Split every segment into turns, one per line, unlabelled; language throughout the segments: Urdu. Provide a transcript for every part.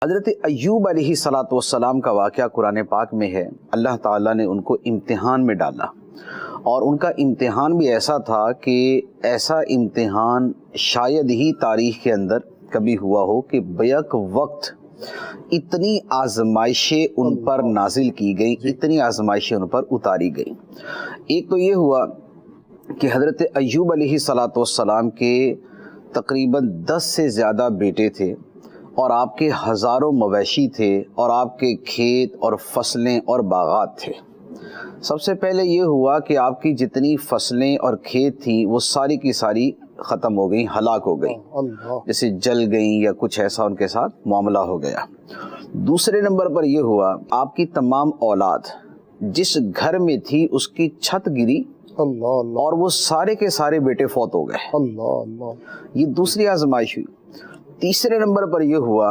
حضرت ایوب علیہ الصلوۃ والسلام کا واقعہ قرآن پاک میں ہے۔ اللہ تعالیٰ نے ان کو امتحان میں ڈالا، اور ان کا امتحان بھی ایسا تھا کہ ایسا امتحان شاید ہی تاریخ کے اندر کبھی ہوا ہو کہ بیک وقت اتنی آزمائشیں ان پر نازل کی گئیں، اتنی آزمائشیں ان پر اتاری گئیں۔ ایک تو یہ ہوا کہ حضرت ایوب علیہ الصلوۃ والسلام کے تقریباً 10 سے زیادہ بیٹے تھے، اور آپ کے ہزاروں مویشی تھے، اور آپ کے کھیت اور فصلیں اور باغات تھے۔ سب سے پہلے یہ ہوا کہ آپ کی جتنی فصلیں اور کھیت تھیں وہ ساری کی ساری ختم ہو گئیں، ہلاک ہو گئیں، جیسے جل گئیں یا کچھ ایسا ان کے ساتھ معاملہ ہو گیا۔ دوسرے نمبر پر یہ ہوا آپ کی تمام اولاد جس گھر میں تھی اس کی چھت گری، اور وہ سارے کے سارے بیٹے فوت ہو گئے۔ یہ دوسری آزمائش ہوئی۔ تیسرے نمبر پر یہ ہوا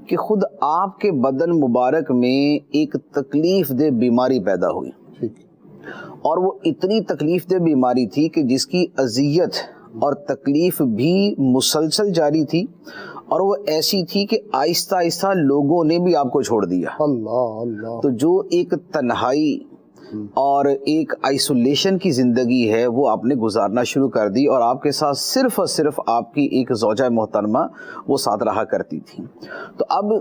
کہ خود آپ کے بدن مبارک میں ایک تکلیف دہ بیماری پیدا ہوئی، اور وہ اتنی تکلیف دہ بیماری تھی کہ جس کی اذیت اور تکلیف بھی مسلسل جاری تھی، اور وہ ایسی تھی کہ آہستہ آہستہ لوگوں نے بھی آپ کو چھوڑ دیا۔ تو جو ایک تنہائی اور ایک آئسولیشن کی زندگی ہے وہ آپ نے گزارنا شروع کر دی، اور آپ کے ساتھ صرف اور صرف آپ کی ایک زوجہ محترمہ وہ ساتھ رہا کرتی تھی۔ تو اب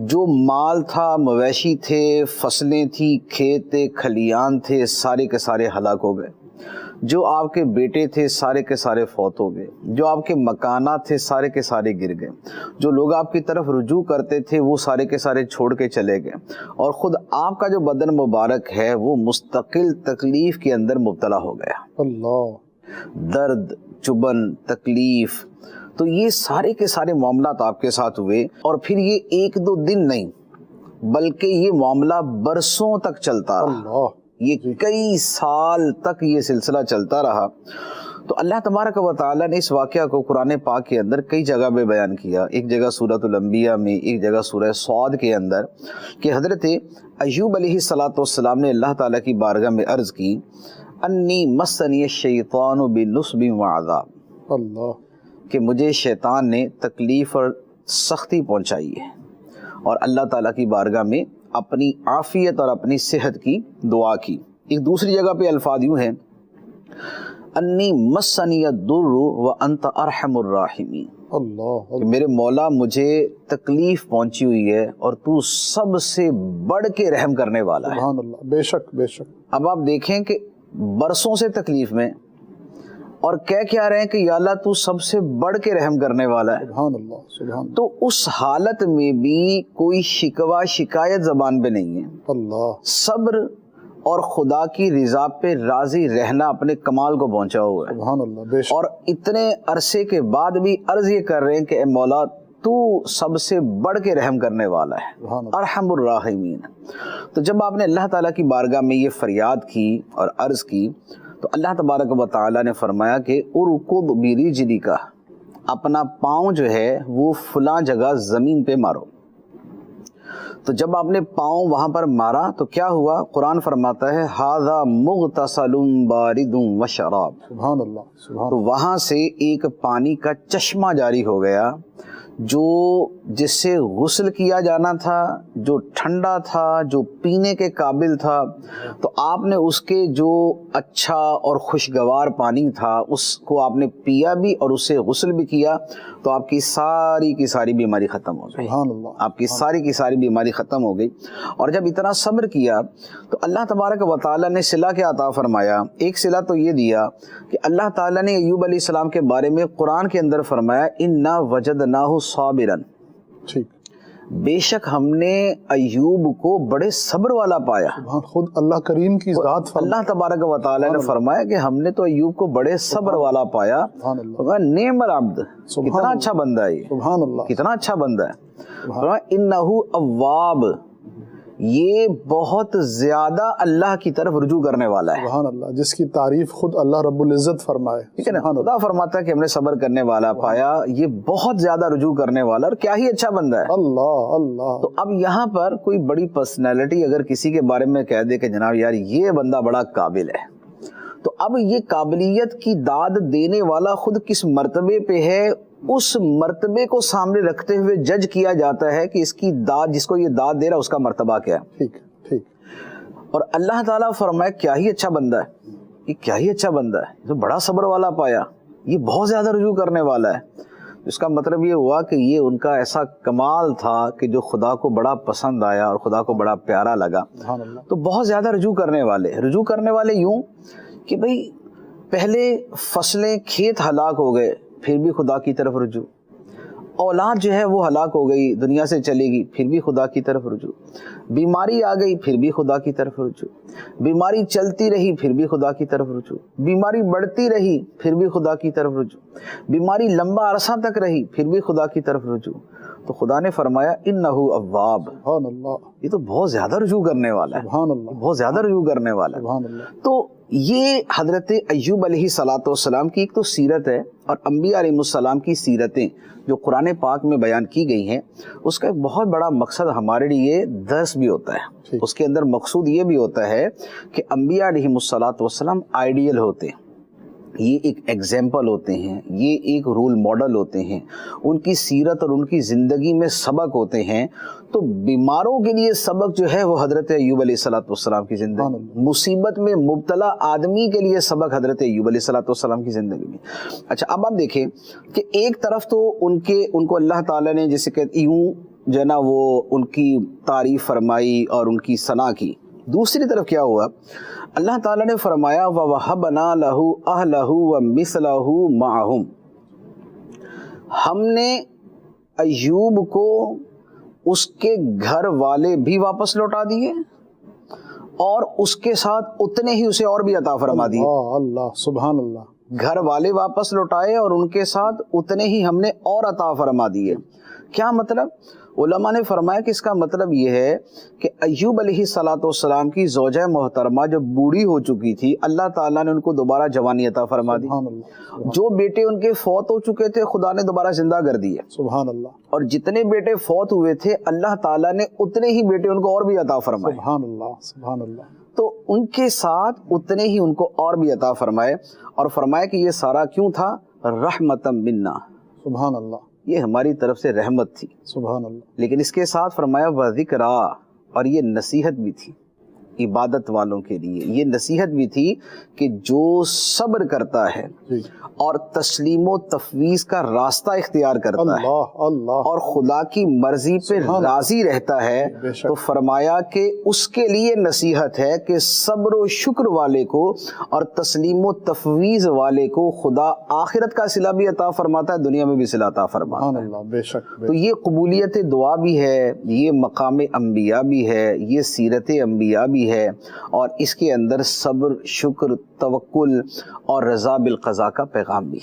جو مال تھا، مویشی تھے، فصلیں تھی، کھیت تھے، کھلیان تھے، سارے کے سارے ہلاک ہو گئے۔ جو آپ کے بیٹے تھے سارے کے سارے فوت ہو گئے۔ جو آپ کے مکانات تھے سارے کے سارے گر گئے۔ جو لوگ آپ کی طرف رجوع کرتے تھے وہ سارے کے سارے چھوڑ کے چلے گئے، اور خود آپ کا جو بدن مبارک ہے وہ مستقل تکلیف کے اندر مبتلا ہو گیا۔ درد، چبن، تکلیف، تو یہ سارے کے سارے معاملات آپ کے ساتھ ہوئے، اور پھر یہ ایک دو دن نہیں بلکہ یہ معاملہ برسوں تک چلتا رہا، یہ کئی سال تک یہ سلسلہ چلتا رہا۔ تو اللہ تبارک و تعالیٰ نے اس واقعہ کو قرآن پاک کے اندر کئی جگہ پہ بیان کیا۔ ایک جگہ سورۃ الانبیاء میں، ایک جگہ سورہ صاد کے اندر، کہ حضرت ایوب علیہ الصلوۃ والسلام نے اللہ تعالیٰ کی بارگاہ میں عرض کی، انی مسنی الشیطان بنصب وعذاب، کہ مجھے شیطان نے تکلیف اور سختی پہنچائی ہے، اور اللہ تعالیٰ کی بارگاہ میں اپنی عافیت اور اپنی صحت کی دعا کی۔ ایک دوسری جگہ پہ الفاظ یوں ہیں، انی مسنی الضر وانت ارحم الراحمین، کہ میرے مولا مجھے تکلیف پہنچی ہوئی ہے اور تو سب سے بڑھ کے رحم کرنے والا ہے۔
سبحان اللہ، بے شک بے شک۔
اب آپ دیکھیں کہ برسوں سے تکلیف میں، اور کیا رہے ہیں کہ یا اللہ تو سب سے بڑھ کے رحم کرنے والا ہے۔
سبحان اللہ سبحان اللہ۔
تو اس حالت میں بھی کوئی شکوہ شکایت زبان پہ نہیں ہے،
اللہ،
صبر اور خدا کی رضا پہ راضی رہنا اپنے کمال کو پہنچا ہوا ہے۔
سبحان اللہ، بے شک۔
اور اتنے عرصے کے بعد بھی عرض یہ کر رہے ہیں کہ اے مولا تو سب سے بڑھ کے رحم کرنے والا ہے، ارحم الراحمین۔ تو جب آپ نے اللہ تعالیٰ کی بارگاہ میں یہ فریاد کی اور عرض کی، تو اللہ تبارک و تعالیٰ نے فرمایا کہ ارکض برجلک، اپنا پاؤں جو ہے وہ فلاں جگہ زمین پہ مارو۔ تو جب آپ نے پاؤں وہاں پر مارا تو کیا ہوا؟ قرآن فرماتا ہے ھذا مغتسل بارد وشراب،
سبحان اللہ سبحان
تو وہاں سے ایک پانی کا چشمہ جاری ہو گیا، جو جس سے غسل کیا جانا تھا، جو ٹھنڈا تھا، جو پینے کے قابل تھا۔ تو آپ نے اس کے جو اچھا اور خوشگوار پانی تھا اس کو آپ نے پیا بھی اور اس سے غسل بھی کیا، تو آپ کی ساری کی ساری بیماری ختم ہو گئی۔
سبحان اللہ،
آپ کی ساری کی ساری بیماری ختم ہو گئی۔ اور جب اتنا صبر کیا تو اللہ تبارک و تعالیٰ نے صلہ کیا عطا فرمایا۔ ایک صلہ تو یہ دیا کہ اللہ تعالیٰ نے ایوب علیہ السلام کے بارے میں قرآن کے اندر فرمایا انا وجدناہ صابرا،
ٹھیک،
بے شک ہم نے ایوب کو بڑے صبر والا پایا۔
سبحان، خود اللہ کریم کی ذات
اللہ تبارک و تعالیٰ نے فرمایا کہ ہم نے تو ایوب کو بڑے صبر والا پایا۔
سبحان اللہ،
نعم العبد، کتنا اچھا بندہ ہے یہ،
سبحان اللہ،
کتنا اچھا بندہ ہے۔ انہ اواب، یہ بہت زیادہ اللہ کی طرف رجوع کرنے والا ہے۔
سبحان اللہ، جس کی تعریف خود اللہ رب العزت فرمائے۔
ٹھیک ہے نا، خدا فرماتا ہے کہ ہم نے صبر کرنے والا پایا، یہ بہت زیادہ رجوع کرنے والا، اور کیا ہی اچھا بندہ ہے۔
اللہ اللہ،
تو اب یہاں پر کوئی بڑی پرسنالٹی اگر کسی کے بارے میں کہہ دے کہ جناب یار یہ بندہ بڑا قابل ہے، تو اب یہ قابلیت کی داد دینے والا خود کس مرتبے پہ ہے اس مرتبے کو سامنے رکھتے ہوئے جج کیا جاتا ہے کہ اس کی داد، جس کو یہ داد دے رہا اس کا مرتبہ کیا ہے.
ٹھیک ٹھیک.
اور اللہ تعالیٰ فرمائے کیا ہی اچھا بندہ ہے، یہ کیا ہی اچھا بندہ ہے، تو بڑا صبر والا پایا، یہ بہت زیادہ رجوع کرنے والا ہے. اس کا مطلب یہ ہوا کہ یہ ان کا ایسا کمال تھا کہ جو خدا کو بڑا پسند آیا اور خدا کو بڑا پیارا لگا.
سبحان اللہ.
تو بہت زیادہ رجوع کرنے والے یوں کہ بھئی پہلے فصلیں کھیت ہلاک ہو گئے پھر بھی خدا کی طرف رجوع، اولاد جو ہے وہ ہلاک ہو گئی دنیا سے چلے گی پھر بھی خدا کی طرف رجوع، بیماری آ گئی پھر بھی خدا کی طرف رجوع، بیماری چلتی رہی پھر بھی خدا کی طرف رجوع، بیماری بڑھتی رہی پھر بھی خدا کی طرف رجوع، بیماری لمبا عرصہ تک رہی پھر بھی خدا کی طرف رجوع. تو خدا نے فرمایا انہ اواب،
سبحان اللہ.
یہ تو بہت زیادہ رجوع کرنے والا ہے،
سبحان اللہ.
بہت زیادہ رجوع کرنے والا ہے.
سبحان اللہ.
تو یہ حضرت ایوب علیہ صلاۃ والسلام کی ایک تو سیرت ہے، اور انبیاء علیہ السلام کی سیرتیں جو قرآن پاک میں بیان کی گئی ہیں، اس کا ایک بہت بڑا مقصد ہمارے لیے درس بھی ہوتا ہے. اس کے اندر مقصود یہ بھی ہوتا ہے کہ انبیاء علیہ الصلاۃ والسلام آئیڈیل ہوتے ہیں، یہ ایک ایگزامپل ہوتے ہیں، یہ ایک رول ماڈل ہوتے ہیں، ان کی سیرت اور ان کی زندگی میں سبق ہوتے ہیں. تو بیماروں کے لیے سبق جو ہے وہ حضرت ایوب علیہ الصلوۃ والسلام کی زندگی، مصیبت میں مبتلا آدمی کے لیے سبق حضرت ایوب علیہ الصلوۃ والسلام کی زندگی میں. اچھا اب آپ دیکھیں کہ ایک طرف تو ان کو اللہ تعالیٰ نے جیسے کہ یوں جو ہے نا وہ ان کی تعریف فرمائی اور ان کی ثنا کی، دوسری طرف کیا ہوا، اللہ تعالیٰ نے فرمایا وَوَهَبْنَا لَهُ أَهْلَهُ وَمِثْلَهُ مَعَهُمْ، ہم نے ایوب کو اس کے گھر والے بھی واپس لوٹا دیے اور اس کے ساتھ اتنے ہی اسے اور بھی عطا فرما دیے.
اللہ سبحان اللہ.
گھر والے واپس لوٹائے اور ان کے ساتھ اتنے ہی ہم نے اور عطا فرما دیے. کیا مطلب؟ علماء نے فرمایا کہ اس کا مطلب یہ ہے کہ ایوب علیہ الصلوۃ والسلام کی زوجہ محترمہ جب بوڑھی ہو چکی تھی، اللہ تعالیٰ نے ان کو دوبارہ جوانی عطا فرما دی.
سبحان اللہ.
جو بیٹے ان کے فوت ہو چکے تھے خدا نے دوبارہ زندہ کر دیے،
سبحان اللہ.
اور جتنے بیٹے فوت ہوئے تھے اللہ تعالیٰ نے اتنے ہی بیٹے ان کو اور بھی عطا فرمائے.
سبحان اللہ. سبحان اللہ.
تو ان کے ساتھ اتنے ہی ان کو اور بھی عطا فرمائے، اور فرمایا کہ یہ سارا کیوں تھا؟ رحمتم منا،
سبحان اللہ.
یہ ہماری طرف سے رحمت تھی.
سبحان اللہ.
لیکن اس کے ساتھ فرمایا وذکرا، اور یہ نصیحت بھی تھی عبادت والوں کے لیے، یہ نصیحت بھی تھی کہ جو صبر کرتا ہے اور تسلیم و تفویض کا راستہ اختیار کرتا ہے اور خدا کی مرضی پہ راضی رہتا ہے، تو فرمایا کہ اس کے لیے نصیحت ہے کہ صبر و شکر والے کو اور تسلیم و تفویض والے کو خدا آخرت کا صلہ بھی عطا فرماتا ہے، دنیا میں بھی صلہ عطا فرماتا ہے.
بے شک.
تو یہ قبولیت دعا بھی ہے، یہ مقام انبیاء بھی ہے، یہ سیرت انبیاء بھی ہے، اور اس کے اندر صبر، شکر، توکل اور رضا بالقضاء کا پیغام بھی ہے.